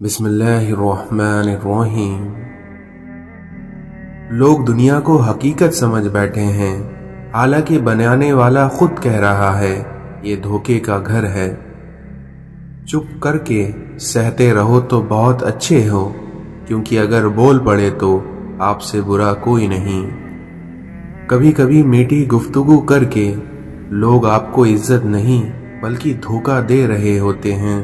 بسم اللہ الرحمن الرحیم۔ لوگ دنیا کو حقیقت سمجھ بیٹھے ہیں، حالانکہ بنانے والا خود کہہ رہا ہے یہ دھوکے کا گھر ہے۔ چپ کر کے سہتے رہو تو بہت اچھے ہو، کیونکہ اگر بول پڑے تو آپ سے برا کوئی نہیں۔ کبھی کبھی میٹھی گفتگو کر کے لوگ آپ کو عزت نہیں بلکہ دھوکہ دے رہے ہوتے ہیں۔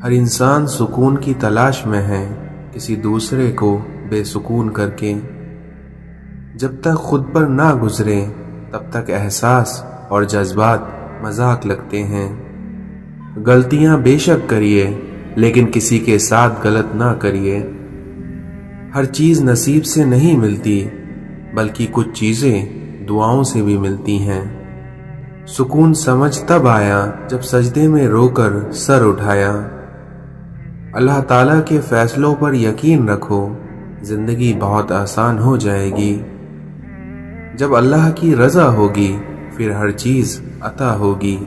ہر انسان سکون کی تلاش میں ہے، کسی دوسرے کو بے سکون کر کے۔ جب تک خود پر نہ گزرے تب تک احساس اور جذبات مذاق لگتے ہیں۔ غلطیاں بے شک کریے، لیکن کسی کے ساتھ غلط نہ کریے۔ ہر چیز نصیب سے نہیں ملتی، بلکہ کچھ چیزیں دعاؤں سے بھی ملتی ہیں۔ سکون سمجھ تب آیا جب سجدے میں رو کر سر اٹھایا۔ اللہ تعالیٰ کے فیصلوں پر یقین رکھو، زندگی بہت آسان ہو جائے گی۔ جب اللہ کی رضا ہوگی پھر ہر چیز عطا ہوگی۔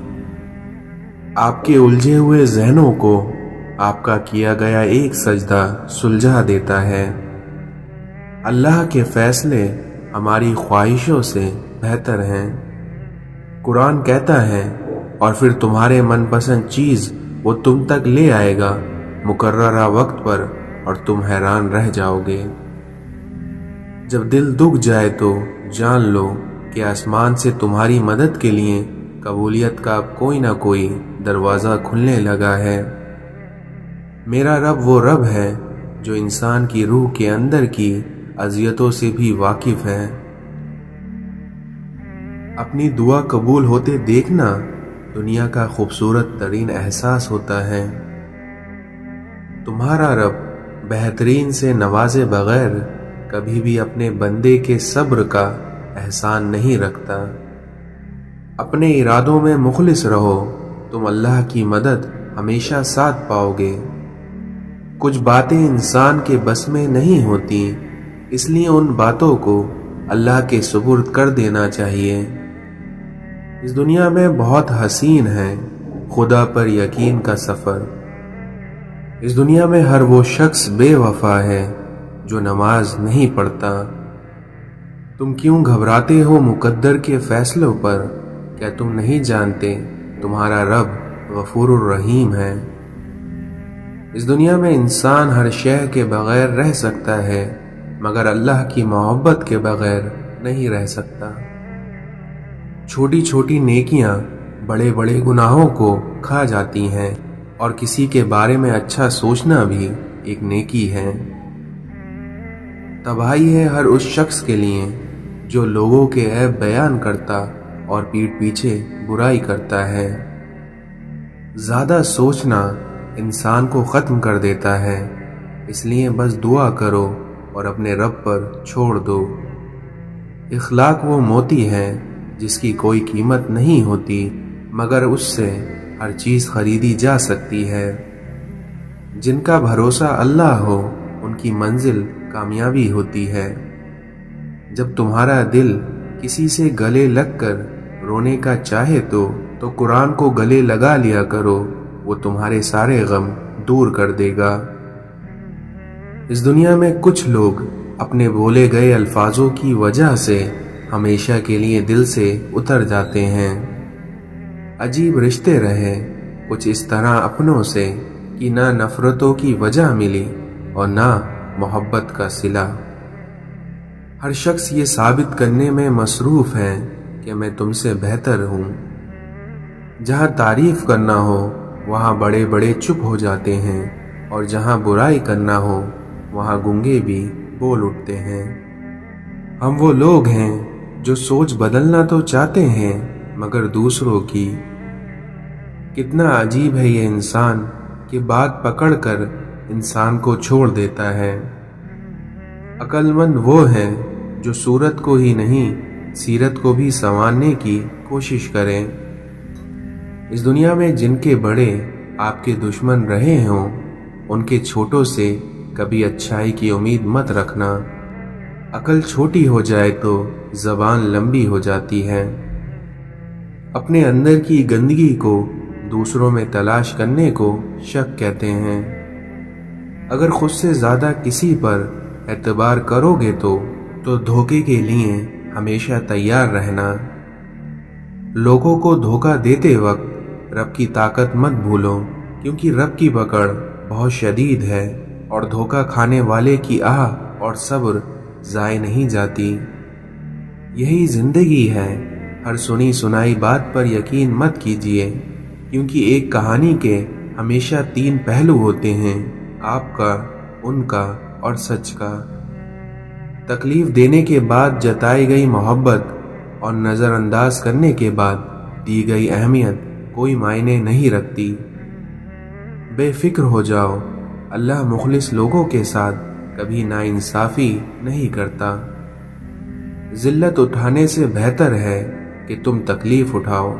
آپ کے الجھے ہوئے ذہنوں کو آپ کا کیا گیا ایک سجدہ سلجھا دیتا ہے۔ اللہ کے فیصلے ہماری خواہشوں سے بہتر ہیں۔ قرآن کہتا ہے، اور پھر تمہارے من پسند چیز وہ تم تک لے آئے گا مقررہ وقت پر، اور تم حیران رہ جاؤ گے۔ جب دل دکھ جائے تو جان لو کہ آسمان سے تمہاری مدد کے لیے قبولیت کا کوئی نہ کوئی دروازہ کھلنے لگا ہے۔ میرا رب وہ رب ہے جو انسان کی روح کے اندر کی اذیتوں سے بھی واقف ہے۔ اپنی دعا قبول ہوتے دیکھنا دنیا کا خوبصورت ترین احساس ہوتا ہے۔ تمہارا رب بہترین سے نوازے بغیر کبھی بھی اپنے بندے کے صبر کا احسان نہیں رکھتا۔ اپنے ارادوں میں مخلص رہو، تم اللہ کی مدد ہمیشہ ساتھ پاؤ گے۔ کچھ باتیں انسان کے بس میں نہیں ہوتی، اس لیے ان باتوں کو اللہ کے سپرد کر دینا چاہیے۔ اس دنیا میں بہت حسین ہے خدا پر یقین کا سفر۔ اس دنیا میں ہر وہ شخص بے وفا ہے جو نماز نہیں پڑھتا۔ تم کیوں گھبراتے ہو مقدر کے فیصلوں پر؟ کیا تم نہیں جانتے تمہارا رب غفور الرحیم ہے؟ اس دنیا میں انسان ہر شے کے بغیر رہ سکتا ہے، مگر اللہ کی محبت کے بغیر نہیں رہ سکتا۔ چھوٹی چھوٹی نیکیاں بڑے بڑے گناہوں کو کھا جاتی ہیں، اور کسی کے بارے میں اچھا سوچنا بھی ایک نیکی ہے۔ تباہی ہے ہر اس شخص کے لیے جو لوگوں کے عیب بیان کرتا اور پیٹھ پیچھے برائی کرتا ہے۔ زیادہ سوچنا انسان کو ختم کر دیتا ہے، اس لیے بس دعا کرو اور اپنے رب پر چھوڑ دو۔ اخلاق وہ موتی ہے جس کی کوئی قیمت نہیں ہوتی، مگر اس سے ہر چیز خریدی جا سکتی ہے۔ جن کا بھروسہ اللہ ہو ان کی منزل کامیابی ہوتی ہے۔ جب تمہارا دل کسی سے گلے لگ کر رونے کا چاہے تو قرآن کو گلے لگا لیا کرو، وہ تمہارے سارے غم دور کر دے گا۔ اس دنیا میں کچھ لوگ اپنے بولے گئے الفاظوں کی وجہ سے ہمیشہ کے لیے دل سے اتر جاتے ہیں۔ عجیب رشتے رہے کچھ اس طرح اپنوں سے کہ نہ نفرتوں کی وجہ ملی اور نہ محبت کا صلہ۔ ہر شخص یہ ثابت کرنے میں مصروف ہے کہ میں تم سے بہتر ہوں۔ جہاں تعریف کرنا ہو وہاں بڑے بڑے چپ ہو جاتے ہیں، اور جہاں برائی کرنا ہو وہاں گونگے بھی بول اٹھتے ہیں۔ ہم وہ لوگ ہیں جو سوچ بدلنا تو چاہتے ہیں مگر دوسروں کی۔ کتنا عجیب ہے یہ انسان کہ بات پکڑ کر انسان کو چھوڑ دیتا ہے۔ عقل مند وہ ہے جو صورت کو ہی نہیں سیرت کو بھی سنوارنے کی کوشش کریں۔ اس دنیا میں جن کے بڑے آپ کے دشمن رہے ہوں ان کے چھوٹوں سے کبھی اچھائی کی امید مت رکھنا۔ عقل چھوٹی ہو جائے تو زبان لمبی ہو جاتی ہے۔ اپنے اندر کی گندگی کو دوسروں میں تلاش کرنے کو شک کہتے ہیں۔ اگر خود سے زیادہ کسی پر اعتبار کرو گے تو دھوکے کے لیے ہمیشہ تیار رہنا۔ لوگوں کو دھوکہ دیتے وقت رب کی طاقت مت بھولو، کیونکہ رب کی پکڑ بہت شدید ہے اور دھوکہ کھانے والے کی آہ اور صبر ضائع نہیں جاتی۔ یہی زندگی ہے، ہر سنی سنائی بات پر یقین مت کیجیے، کیونکہ ایک کہانی کے ہمیشہ 3 پہلو ہوتے ہیں، آپ کا، ان کا اور سچ کا۔ تکلیف دینے کے بعد جتائی گئی محبت اور نظر انداز کرنے کے بعد دی گئی اہمیت کوئی معنی نہیں رکھتی۔ بے فکر ہو جاؤ، اللہ مخلص لوگوں کے ساتھ کبھی ناانصافی نہیں کرتا۔ ذلت اٹھانے سے بہتر ہے کہ تم تکلیف اٹھاؤ۔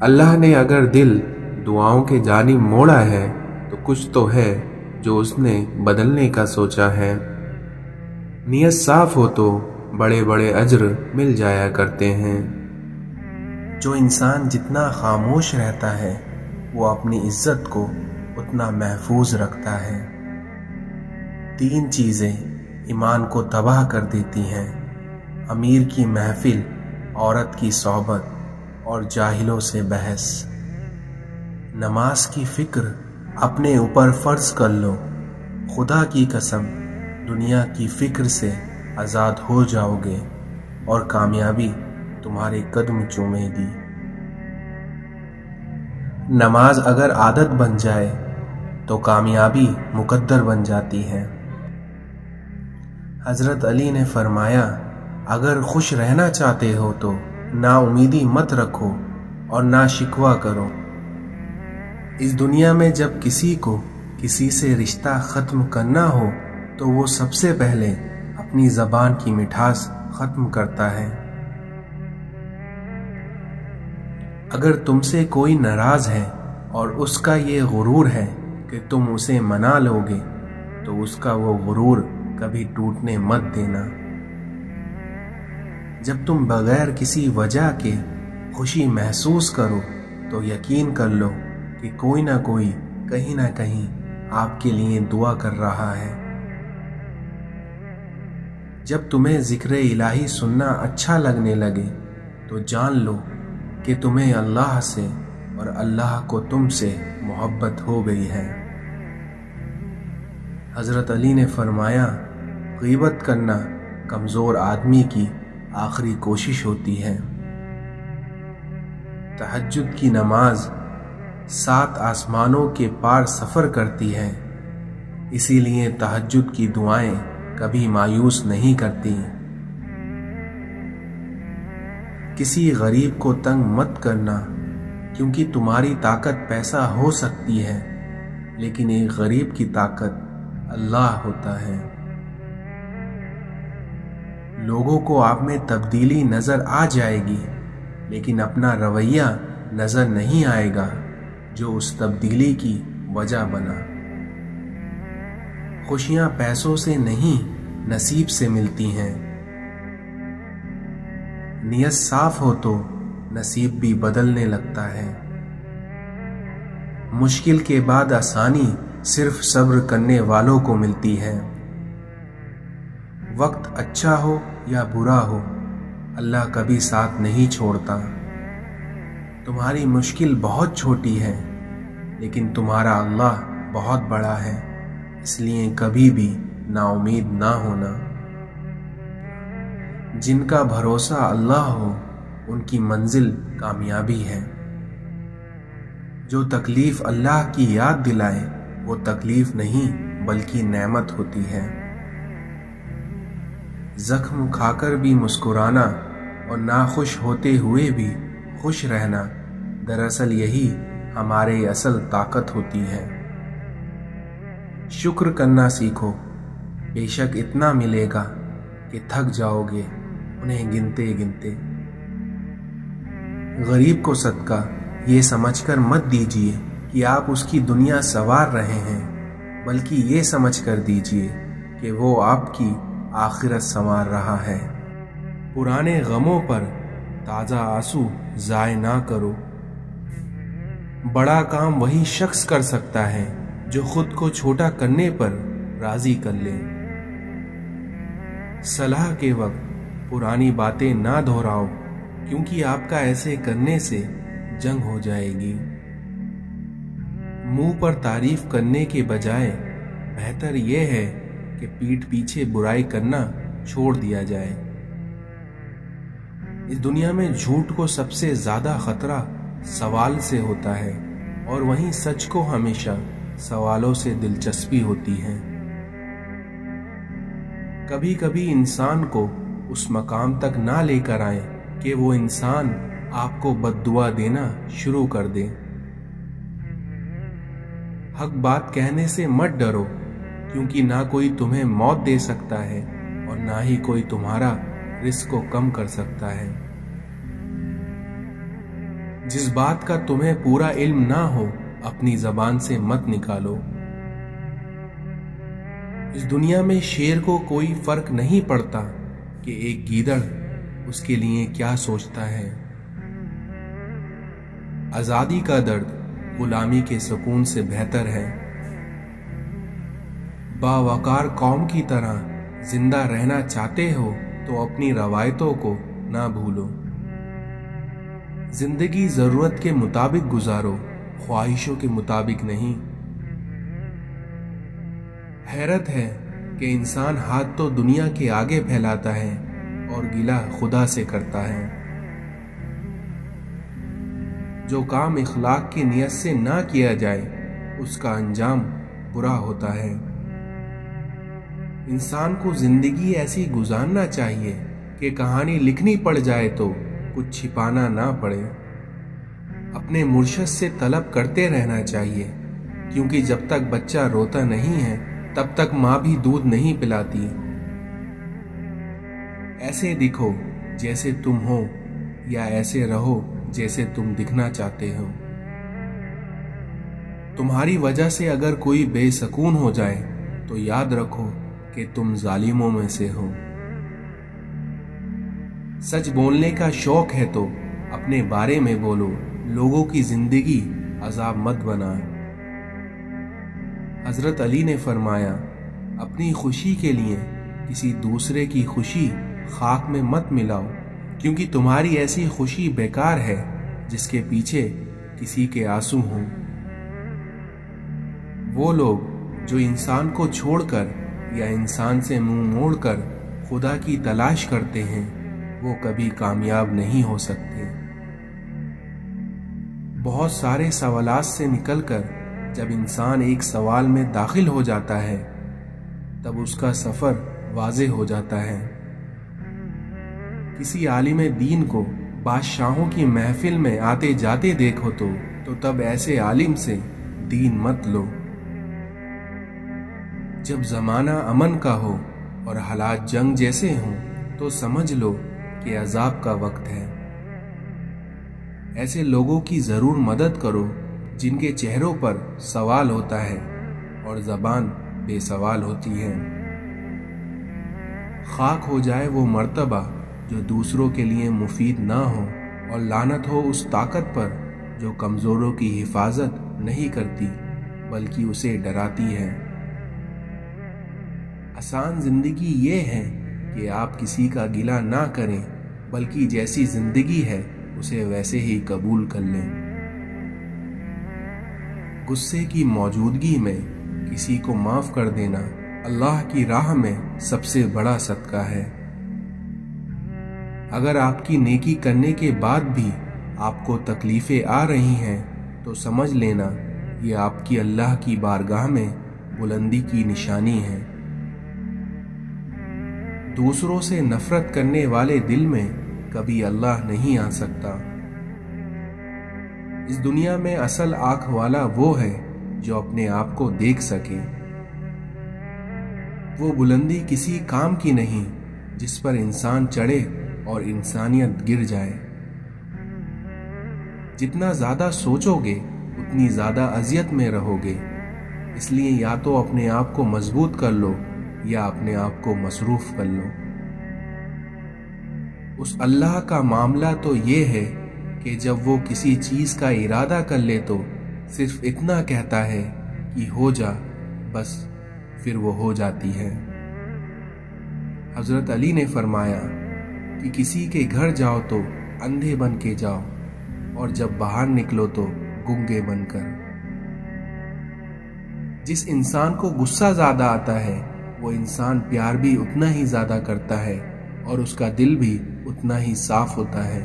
اللہ نے اگر دل دعاؤں کے جانب موڑا ہے تو کچھ تو ہے جو اس نے بدلنے کا سوچا ہے۔ نیت صاف ہو تو بڑے بڑے اجر مل جایا کرتے ہیں۔ جو انسان جتنا خاموش رہتا ہے وہ اپنی عزت کو اتنا محفوظ رکھتا ہے۔ 3 چیزیں ایمان کو تباہ کر دیتی ہیں: امیر کی محفل، عورت کی صحبت اور جاہلوں سے بحث۔ نماز کی فکر اپنے اوپر فرض کر لو، خدا کی قسم دنیا کی فکر سے آزاد ہو جاؤ گے اور کامیابی تمہارے قدم چومے گی۔ نماز اگر عادت بن جائے تو کامیابی مقدر بن جاتی ہے۔ حضرت علی نے فرمایا، اگر خوش رہنا چاہتے ہو تو نا امیدی مت رکھو اور نہ شکوہ کرو۔ اس دنیا میں جب کسی کو کسی سے رشتہ ختم کرنا ہو تو وہ سب سے پہلے اپنی زبان کی مٹھاس ختم کرتا ہے۔ اگر تم سے کوئی ناراض ہے اور اس کا یہ غرور ہے کہ تم اسے منا لو گے تو اس کا وہ غرور کبھی ٹوٹنے مت دینا۔ جب تم بغیر کسی وجہ کے خوشی محسوس کرو تو یقین کر لو کہ کوئی نہ کوئی کہیں نہ کہیں آپ کے لیے دعا کر رہا ہے۔ جب تمہیں ذکر الہی سننا اچھا لگنے لگے تو جان لو کہ تمہیں اللہ سے اور اللہ کو تم سے محبت ہو گئی ہے۔ حضرت علی نے فرمایا، غیبت کرنا کمزور آدمی کی آخری کوشش ہوتی ہے۔ تہجد کی نماز 7 آسمانوں کے پار سفر کرتی ہے، اسی لیے تہجد کی دعائیں کبھی مایوس نہیں کرتی۔ کسی غریب کو تنگ مت کرنا، کیونکہ تمہاری طاقت پیسہ ہو سکتی ہے لیکن ایک غریب کی طاقت اللہ ہوتا ہے۔ لوگوں کو آپ میں تبدیلی نظر آ جائے گی لیکن اپنا رویہ نظر نہیں آئے گا جو اس تبدیلی کی وجہ بنا۔ خوشیاں پیسوں سے نہیں نصیب سے ملتی ہیں۔ نیت صاف ہو تو نصیب بھی بدلنے لگتا ہے۔ مشکل کے بعد آسانی صرف صبر کرنے والوں کو ملتی ہے۔ وقت اچھا ہو یا برا ہو، اللہ کبھی ساتھ نہیں چھوڑتا۔ تمہاری مشکل بہت چھوٹی ہے لیکن تمہارا اللہ بہت بڑا ہے، اس لیے کبھی بھی نا امید نہ ہونا۔ جن کا بھروسہ اللہ ہو ان کی منزل کامیابی ہے۔ جو تکلیف اللہ کی یاد دلائے وہ تکلیف نہیں بلکہ نعمت ہوتی ہے۔ زخم کھا کر بھی مسکرانا اور ناخوش ہوتے ہوئے بھی خوش رہنا، دراصل یہی ہمارے اصل طاقت ہوتی ہے۔ شکر کرنا سیکھو، بے شک اتنا ملے گا کہ تھک جاؤ گے انہیں گنتے گنتے۔ غریب کو صدقہ یہ سمجھ کر مت دیجیے کہ آپ اس کی دنیا سنوار رہے ہیں، بلکہ یہ سمجھ کر دیجیے کہ وہ آپ کی آخرت سنوار رہا ہے۔ پرانے غموں پر تازہ آنسو ضائع نہ کرو۔ بڑا کام وہی شخص کر سکتا ہے जो खुद को छोटा करने पर राजी कर ले। सलाह के वक्त पुरानी बातें ना दोहराओ, क्योंकि आपका ऐसे करने से जंग हो जाएगी। मुंह पर तारीफ करने के बजाय बेहतर यह है कि पीठ पीछे बुराई करना छोड़ दिया जाए। इस दुनिया में झूठ को सबसे ज्यादा खतरा सवाल से होता है, और वहीं सच को हमेशा सवालों से दिलचस्पी होती है। कभी कभी इंसान को उस मकाम तक ना लेकर आए कि वो इंसान आपको बद्दुआ देना शुरू कर दे। हक बात कहने से मत डरो, क्योंकि ना कोई तुम्हें मौत दे सकता है और ना ही कोई तुम्हारा रिस्क को कम कर सकता है। जिस बात का तुम्हें पूरा इल्म ना हो, अपनी जबान से मत निकालो। इस दुनिया में शेर को कोई फर्क नहीं पड़ता कि एक गीदड़ उसके लिए क्या सोचता है। आजादी का दर्द गुलामी के सुकून से बेहतर है। बावकार कौम की तरह जिंदा रहना चाहते हो तो अपनी रवायतों को ना भूलो। जिंदगी जरूरत के मुताबिक गुजारो, ख्वाहिशों के मुताबिक नहीं। हैरत है कि इंसान हाथ तो दुनिया के आगे फैलाता है और गिला खुदा से करता है। जो काम इखलाक की नियत से ना किया जाए, उसका अंजाम बुरा होता है। इंसान को जिंदगी ऐसी गुजारना चाहिए कि कहानी लिखनी पड़ जाए तो कुछ छिपाना ना पड़े। अपने मुर्शद से तलब करते रहना चाहिए, क्योंकि जब तक बच्चा रोता नहीं है तब तक माँ भी दूध नहीं पिलाती। ऐसे दिखो जैसे तुम हो, या ऐसे रहो जैसे तुम दिखना चाहते हो। तुम्हारी वजह से अगर कोई बेसकून हो जाए तो याद रखो कि तुम जालिमों में से हो। सच बोलने का शौक है तो अपने बारे में बोलो, लोगों की जिंदगी अजाब मत बनाए। हजरत अली ने फरमाया, अपनी खुशी के लिए किसी दूसरे की खुशी खाक में मत मिलाओ, क्योंकि तुम्हारी ऐसी खुशी बेकार है जिसके पीछे किसी के आंसू हों। वो लोग जो इंसान को छोड़कर या इंसान से मुंह मोड़कर खुदा की तलाश करते हैं, वो कभी कामयाब नहीं हो सकते। बहुत सारे सवालात से निकलकर जब इंसान एक सवाल में दाखिल हो जाता है, तब उसका सफर वाज़ेह हो जाता है। किसी आलिम दीन को बादशाहों की महफिल में आते जाते देखो तो तब ऐसे आलिम से दीन मत लो। जब जमाना अमन का हो और हालात जंग जैसे हों, तो समझ लो कि अजाब का वक्त है। ऐसे लोगों की जरूर मदद करो जिनके चेहरों पर सवाल होता है और जबान बेसवाल होती है। खाक हो जाए वो मर्तबा जो दूसरों के लिए मुफीद ना हो, और लानत हो उस ताकत पर जो कमजोरों की हिफाजत नहीं करती बल्कि उसे डराती है। आसान जिंदगी ये है कि आप किसी का गिला ना करें, बल्कि जैसी जिंदगी है उसे वैसे ही कबूल कर लें। गुस्से की मौजूदगी में किसी को माफ कर देना अल्लाह की राह में सबसे बड़ा सदका है। अगर आपकी नेकी करने के बाद भी आपको तकलीफें आ रही हैं, तो समझ लेना ये आपकी अल्लाह की बारगाह में बुलंदी की निशानी है। दूसरों से नफरत करने वाले दिल में कभी अल्लाह नहीं आ सकता। इस दुनिया में असल आंख वाला वो है जो अपने आप को देख सके। वो बुलंदी किसी काम की नहीं जिस पर इंसान चढ़े और इंसानियत गिर जाए। जितना ज्यादा सोचोगे उतनी ज्यादा अजियत में रहोगे। इसलिए या तो अपने आप को मजबूत कर लो या अपने आप को मसरूफ कर लो। उस अल्लाह का मामला तो ये है कि जब वो किसी चीज का इरादा कर ले तो सिर्फ इतना कहता है कि हो जा, बस फिर वो हो जाती है। हजरत अली ने फरमाया कि किसी के घर जाओ तो अंधे बन के जाओ और जब बाहर निकलो तो गूंगे बनकर। जिस इंसान को गुस्सा ज्यादा आता है वो इंसान प्यार भी उतना ही ज्यादा करता है और उसका दिल भी उतना ही साफ होता है।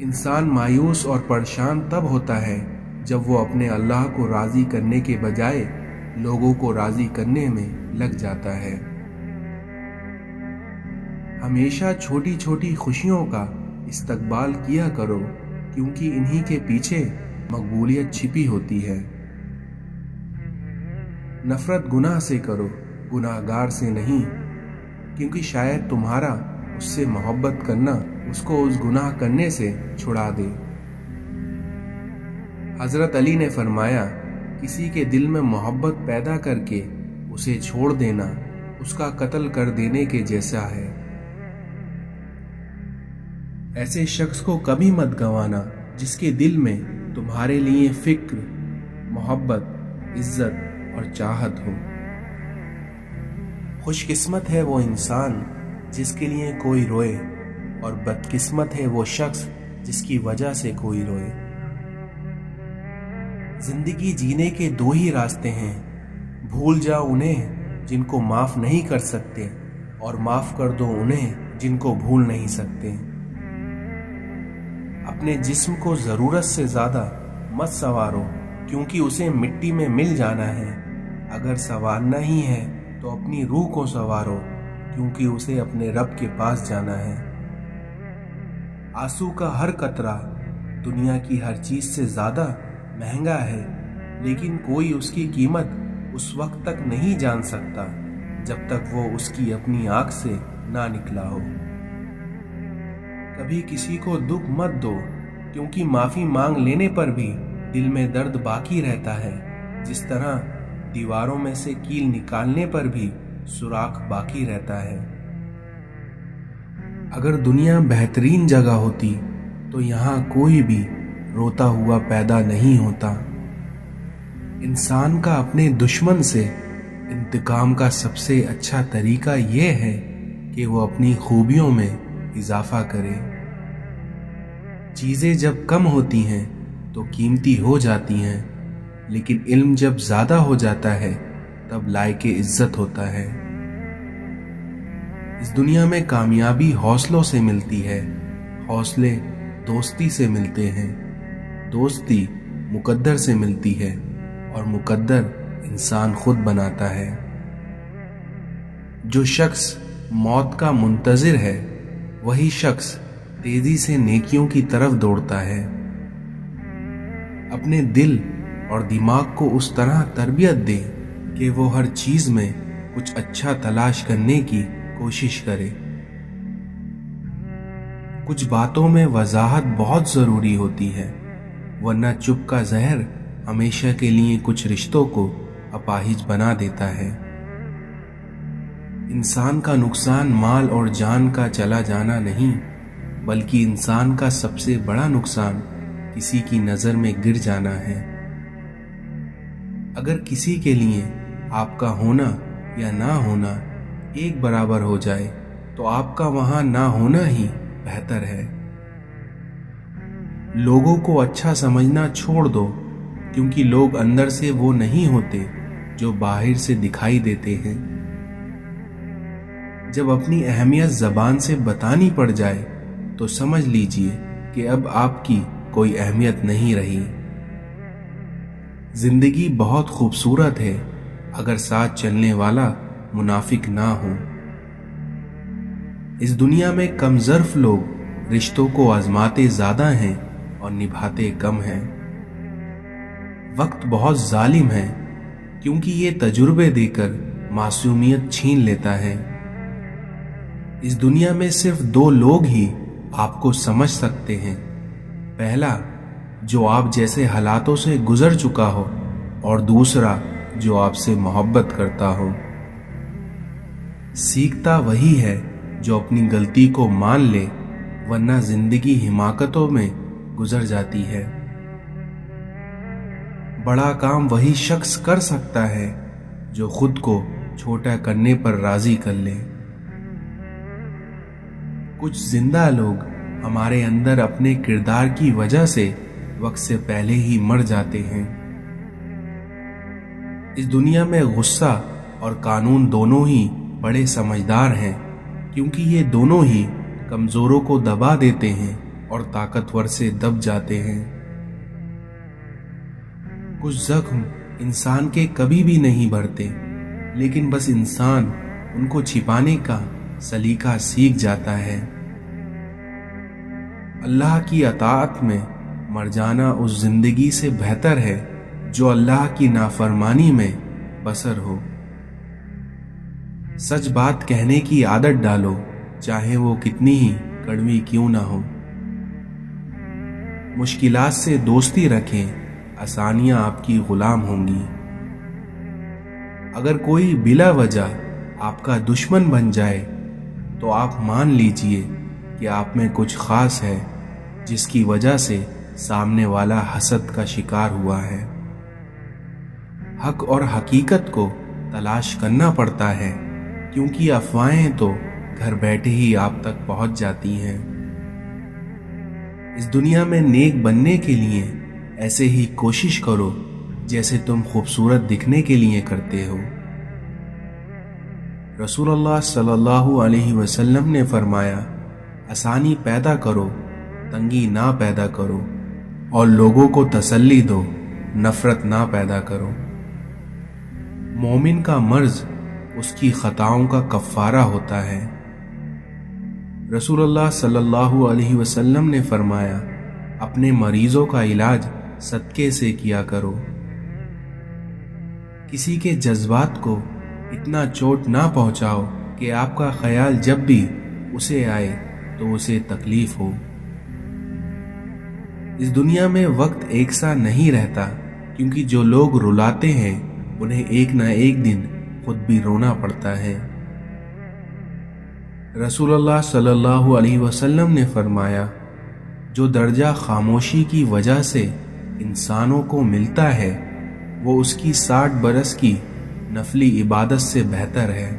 इंसान मायूस और परेशान तब होता है जब वो अपने अल्लाह को राजी करने के बजाय लोगों को राजी करने में लग जाता है। हमेशा छोटी छोटी खुशियों का इस्तकबाल किया करो, क्योंकि इन्हीं के पीछे मकबूलियत छिपी होती है। नफरत गुनाह से करो, गुनाहगार से नहीं, क्योंकि शायद तुम्हारा उससे मोहब्बत करना उसको उस गुनाह करने से छुड़ा दे। हजरत अली ने फरमाया, किसी के दिल में मोहब्बत पैदा करके उसे छोड़ देना उसका कत्ल कर देने के जैसा है। ऐसे शख्स को कभी मत गंवाना जिसके दिल में तुम्हारे लिए फिक्र, मोहब्बत, इज्जत और चाहत हो। खुशकिस्मत है वो इंसान जिसके लिए कोई रोए, और बदकिस्मत है वो शख्स जिसकी वजह से कोई रोए। जिंदगी जीने के दो ही रास्ते हैं, भूल जाओ उन्हें जिनको माफ नहीं कर सकते और माफ कर दो उन्हें जिनको भूल नहीं सकते। अपने जिस्म को जरूरत से ज्यादा मत संवारो, क्योंकि उसे मिट्टी में मिल जाना है। अगर संवारना ही है तो अपनी रूह को संवारो, क्योंकि उसे अपने रब के पास जाना है। आंसू का हर कतरा दुनिया की हर चीज से ज्यादा महंगा है, लेकिन कोई उसकी कीमत उस वक्त तक नहीं जान सकता जब तक वो उसकी अपनी आंख से ना निकला हो। कभी किसी को दुख मत दो, क्योंकि माफी मांग लेने पर भी दिल में दर्द बाकी रहता है, जिस तरह दीवारों में से कील निकालने पर भी सुराख बाकी रहता है। अगर दुनिया बेहतरीन जगह होती तो यहाँ कोई भी रोता हुआ पैदा नहीं होता। इंसान का अपने दुश्मन से इंतकाम का सबसे अच्छा तरीका यह है कि वो अपनी खूबियों में इजाफा करे। चीजें जब कम होती हैं तो कीमती हो जाती हैं, लेकिन इल्म जब ज्यादा हो जाता है तब लायके इज्जत होता है। इस दुनिया में कामयाबी हौसलों से मिलती है, हौसले दोस्ती से मिलते हैं, दोस्ती मुकद्दर से मिलती है और मुकद्दर इंसान खुद बनाता है। जो शख्स मौत का मुंतजिर है वही शख्स तेजी से नेकियों की तरफ दौड़ता है। अपने दिल और दिमाग को उस तरह तरबियत दे कि वो हर चीज में कुछ अच्छा तलाश करने की कोशिश करे। कुछ बातों में वजाहत बहुत जरूरी होती है, वरना चुप का जहर हमेशा के लिए कुछ रिश्तों को अपाहिज बना देता है। इंसान का नुकसान माल और जान का चला जाना नहीं, बल्कि इंसान का सबसे बड़ा नुकसान किसी की नजर में गिर जाना है। अगर किसी के लिए आपका होना या ना होना एक बराबर हो जाए तो आपका वहां ना होना ही बेहतर है। लोगों को अच्छा समझना छोड़ दो, क्योंकि लोग अंदर से वो नहीं होते जो बाहर से दिखाई देते हैं। जब अपनी अहमियत जबान से बतानी पड़ जाए तो समझ लीजिए कि अब आपकी कोई अहमियत नहीं रही। जिंदगी बहुत खूबसूरत है अगर साथ चलने वाला मुनाफिक ना हो। इस दुनिया में कम ज़र्फ लोग रिश्तों को आजमाते ज्यादा हैं और निभाते कम हैं। वक्त बहुत जालिम है, क्योंकि ये तजुर्बे देकर मासूमियत छीन लेता है। इस दुनिया में सिर्फ दो लोग ही आपको समझ सकते हैं, पहला जो आप जैसे हालातों से गुजर चुका हो और दूसरा जो आपसे मोहब्बत करता हो। सीखता वही है जो अपनी गलती को मान ले, वरना जिंदगी हिमाकतों में गुजर जाती है। बड़ा काम वही शख्स कर सकता है जो खुद को छोटा करने पर राजी कर ले। कुछ जिंदा लोग हमारे अंदर अपने किरदार की वजह से वक्त से पहले ही मर जाते हैं। इस दुनिया में गुस्सा और कानून दोनों ही बड़े समझदार हैं, क्योंकि ये दोनों ही कमजोरों को दबा देते हैं और ताकतवर से दब जाते हैं। कुछ जख्म इंसान के कभी भी नहीं भरते, लेकिन बस इंसान उनको छिपाने का सलीका सीख जाता है। अल्लाह की अताअत में मर जाना उस जिंदगी से बेहतर है जो अल्लाह की नाफरमानी में बसर हो। सच बात कहने की आदत डालो, चाहे वो कितनी ही कड़वी क्यों ना हो। मुश्किलात से दोस्ती रखें, आसानियां आपकी गुलाम होंगी। अगर कोई बिला वजह आपका दुश्मन बन जाए तो आप मान लीजिए कि आप में कुछ खास है जिसकी वजह से सामने वाला हसद का शिकार हुआ है। हक और हकीकत को तलाश करना पड़ता है, क्योंकि अफवाहें तो घर बैठे ही आप तक पहुंच जाती हैं। इस दुनिया में नेक बनने के लिए ऐसे ही कोशिश करो जैसे तुम खूबसूरत दिखने के लिए करते हो। रसूलुल्लाह सल्लल्लाहु अलैहि वसल्लम ने फरमाया, आसानी पैदा करो, तंगी ना पैदा करो, और लोगों को तसल्ली दो, नफरत ना पैदा करो। मोमिन का मर्ज उसकी खताओं का कफ़ारा होता है। रसूलुल्लाह सल्लल्लाहु अलैहि वसल्लम ने फरमाया, अपने मरीजों का इलाज सदके से किया करो। किसी के जज्बात को इतना चोट ना पहुंचाओ कि आपका ख्याल जब भी उसे आए तो उसे तकलीफ हो। इस दुनिया में वक्त एक सा नहीं रहता, क्योंकि जो लोग रुलाते हैं उन्हें एक ना एक दिन खुद भी रोना पड़ता है। रसूलुल्लाह सल्लल्लाहु अलैहि वसल्लम ने फरमाया, जो दर्जा खामोशी की वजह से इंसानों को मिलता है वो उसकी 60 बरस की नफली इबादत से बेहतर है।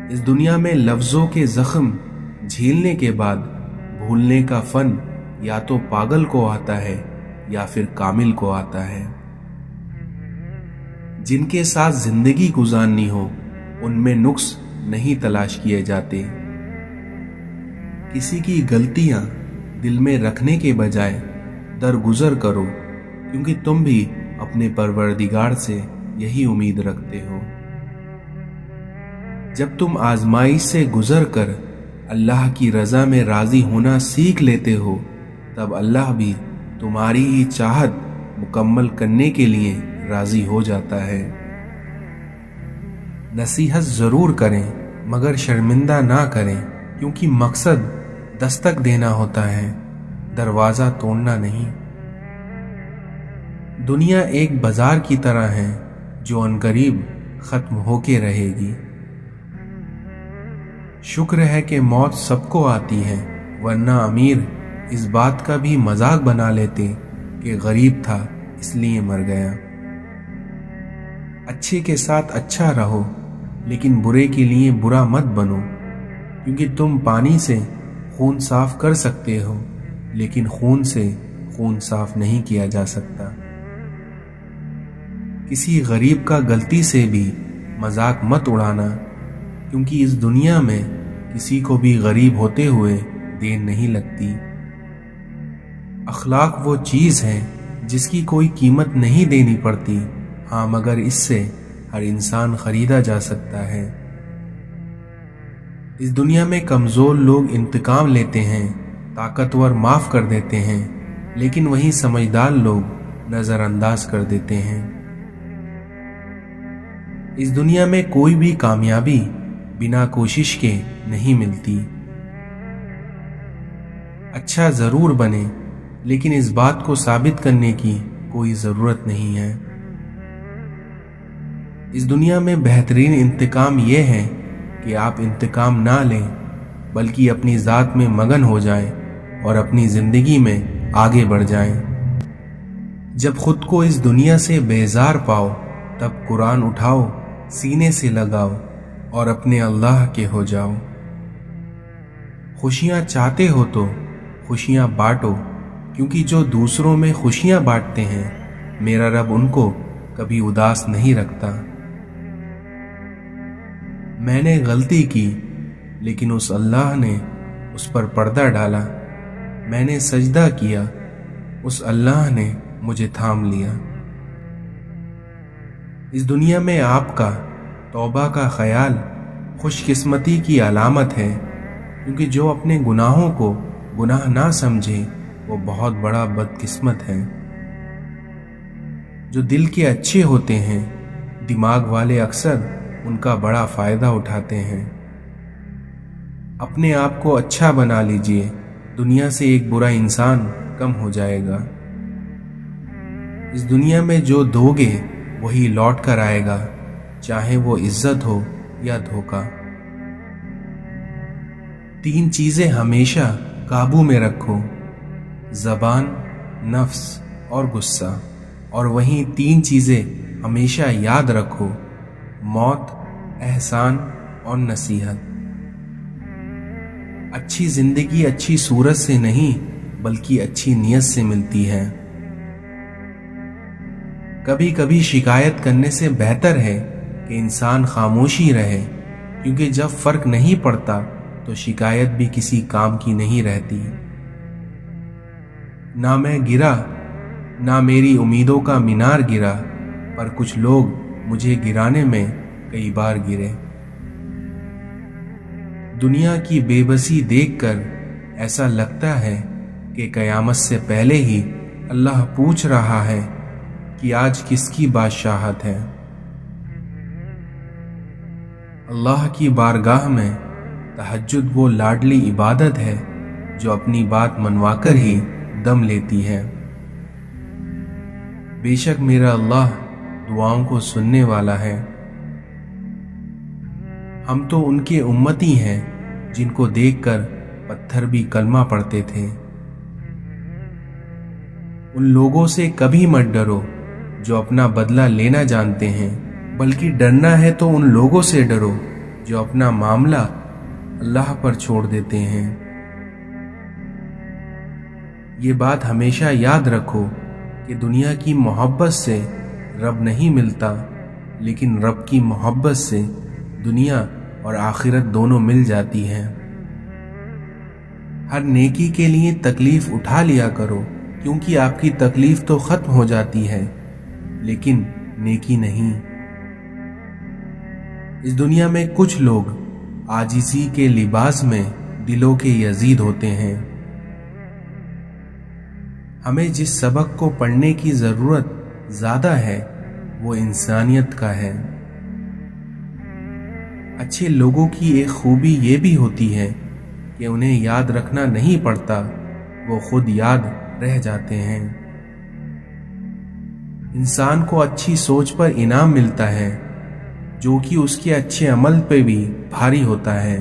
इस दुनिया में लफ्जों के जख्म झेलने के बाद भूलने का फन या तो पागल को आता है या फिर कामिल को आता है। जिनके साथ जिंदगी गुजारनी हो उनमें नुक्स नहीं तलाश किए जाते। किसी की गलतियां दिल में रखने के बजाय दरगुजर करो, क्योंकि तुम भी अपने परवरदिगार से यही उम्मीद रखते हो। जब तुम आजमाइश से गुजर कर अल्लाह की रजा में राजी होना सीख लेते हो, तब अल्लाह भी तुम्हारी ही चाहत मुकम्मल करने के लिए राजी हो जाता है। नसीहत जरूर करें, मगर शर्मिंदा ना करें, क्योंकि मकसद दस्तक देना होता है, दरवाजा तोड़ना नहीं। दुनिया एक बाजार की तरह है जो अनकरीब खत्म होके रहेगी। शुक्र है कि मौत सबको आती है, वरना अमीर इस बात का भी मजाक बना लेते कि गरीब था इसलिए मर गया। अच्छे के साथ अच्छा रहो, लेकिन बुरे के लिए बुरा मत बनो, क्योंकि तुम पानी से खून साफ कर सकते हो, लेकिन खून से खून साफ नहीं किया जा सकता। किसी गरीब का गलती से भी मजाक मत उड़ाना, क्योंकि इस दुनिया में किसी को भी गरीब होते हुए देर नहीं लगती। अखलाक वो चीज़ है जिसकी कोई कीमत नहीं देनी पड़ती, हाँ, मगर इससे हर इंसान खरीदा जा सकता है। इस दुनिया में कमज़ोर लोग इंतकाम लेते हैं, ताकतवर माफ़ कर देते हैं, लेकिन वहीं समझदार लोग नज़रअंदाज कर देते हैं। इस दुनिया में कोई भी कामयाबी बिना कोशिश के नहीं मिलती। अच्छा ज़रूर बने, लेकिन इस बात को साबित करने की कोई ज़रूरत नहीं है। इस दुनिया में बेहतरीन इंतकाम यह है कि आप इंतकाम ना लें, बल्कि अपनी ज़ात में मगन हो जाएं और अपनी ज़िंदगी में आगे बढ़ जाएं। جب خود کو اس دنیا سے بیزار پاؤ تب قرآن اٹھاؤ، سینے سے لگاؤ اور اپنے اللہ کے ہو جاؤ۔ خوشیاں چاہتے ہو تو خوشیاں بانٹو، کیونکہ جو دوسروں میں خوشیاں بانٹتے ہیں میرا رب ان کو کبھی اداس نہیں رکھتا۔ میں نے غلطی کی لیکن اس اللہ نے اس پر پردہ ڈالا، میں نے سجدہ کیا اس اللہ نے مجھے تھام لیا۔ اس دنیا میں آپ کا توبہ کا خیال خوش قسمتی کی علامت ہے، کیونکہ جو اپنے گناہوں کو گناہ نہ سمجھے وہ بہت بڑا بدقسمت ہے۔ جو دل کے اچھے ہوتے ہیں دماغ والے اکثر ان کا بڑا فائدہ اٹھاتے ہیں۔ اپنے آپ کو اچھا بنا لیجئے، دنیا سے ایک برا انسان کم ہو جائے گا۔ اس دنیا میں جو دو گے وہی لوٹ کر آئے گا، چاہے وہ عزت ہو یا دھوکہ۔ 3 چیزیں ہمیشہ قابو میں رکھو، زبان، نفس اور غصہ، اور وہیں 3 چیزیں ہمیشہ یاد رکھو، موت، احسان اور نصیحت۔ اچھی زندگی اچھی صورت سے نہیں بلکہ اچھی نیت سے ملتی ہے۔ کبھی کبھی شکایت کرنے سے بہتر ہے کہ انسان خاموشی رہے، کیونکہ جب فرق نہیں پڑتا تو شکایت بھی کسی کام کی نہیں رہتی۔ نہ میں گرا نہ میری امیدوں کا مینار گرا، پر کچھ لوگ مجھے گرانے میں کئی بار گرے۔ دنیا کی بے بسی دیکھ کر ایسا لگتا ہے کہ قیامت سے پہلے ہی اللہ پوچھ رہا ہے کہ آج کس کی بادشاہت ہے۔ اللہ کی بارگاہ میں تہجد وہ لاڈلی عبادت ہے جو اپنی بات منوا کر ہی دم لیتی ہے۔ بے شک میرا اللہ دعاؤں کو سننے والا ہے۔ ہم تو ان کے امتی ہیں جن کو دیکھ کر پتھر بھی کلمہ پڑھتے تھے۔ ان لوگوں سے کبھی مت ڈرو جو اپنا بدلہ لینا جانتے ہیں، بلکہ ڈرنا ہے تو ان لوگوں سے ڈرو جو اپنا معاملہ اللہ پر چھوڑ دیتے ہیں۔ یہ بات ہمیشہ یاد رکھو کہ دنیا کی محبت سے رب نہیں ملتا، لیکن رب کی محبت سے دنیا اور آخرت دونوں مل جاتی ہے۔ ہر نیکی کے لیے تکلیف اٹھا لیا کرو، کیونکہ آپ کی تکلیف تو ختم ہو جاتی ہے لیکن نیکی نہیں۔ اس دنیا میں کچھ لوگ عاجزی کے لباس میں دلوں کے یزید ہوتے ہیں۔ ہمیں جس سبق کو پڑھنے کی ضرورت زیادہ ہے وہ انسانیت کا ہے۔ اچھے لوگوں کی ایک خوبی یہ بھی ہوتی ہے کہ انہیں یاد رکھنا نہیں پڑتا، وہ خود یاد رہ جاتے ہیں۔ انسان کو اچھی سوچ پر انعام ملتا ہے، جو کہ اس کے اچھے عمل پہ بھی بھاری ہوتا ہے،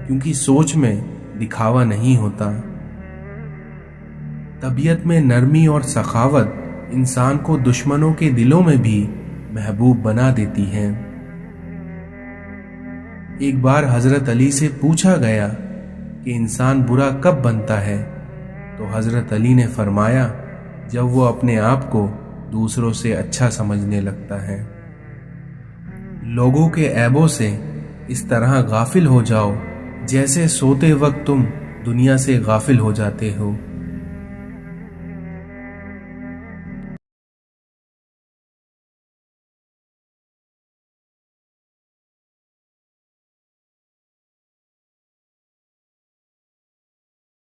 کیونکہ سوچ میں دکھاوا نہیں ہوتا۔ طبیعت میں نرمی اور سخاوت انسان کو دشمنوں کے دلوں میں بھی محبوب بنا دیتی ہے۔ ایک بار حضرت علی سے پوچھا گیا کہ انسان برا کب بنتا ہے، تو حضرت علی نے فرمایا جب وہ اپنے آپ کو دوسروں سے اچھا سمجھنے لگتا ہے۔ لوگوں کے عیبوں سے اس طرح غافل ہو جاؤ جیسے سوتے وقت تم دنیا سے غافل ہو جاتے ہو۔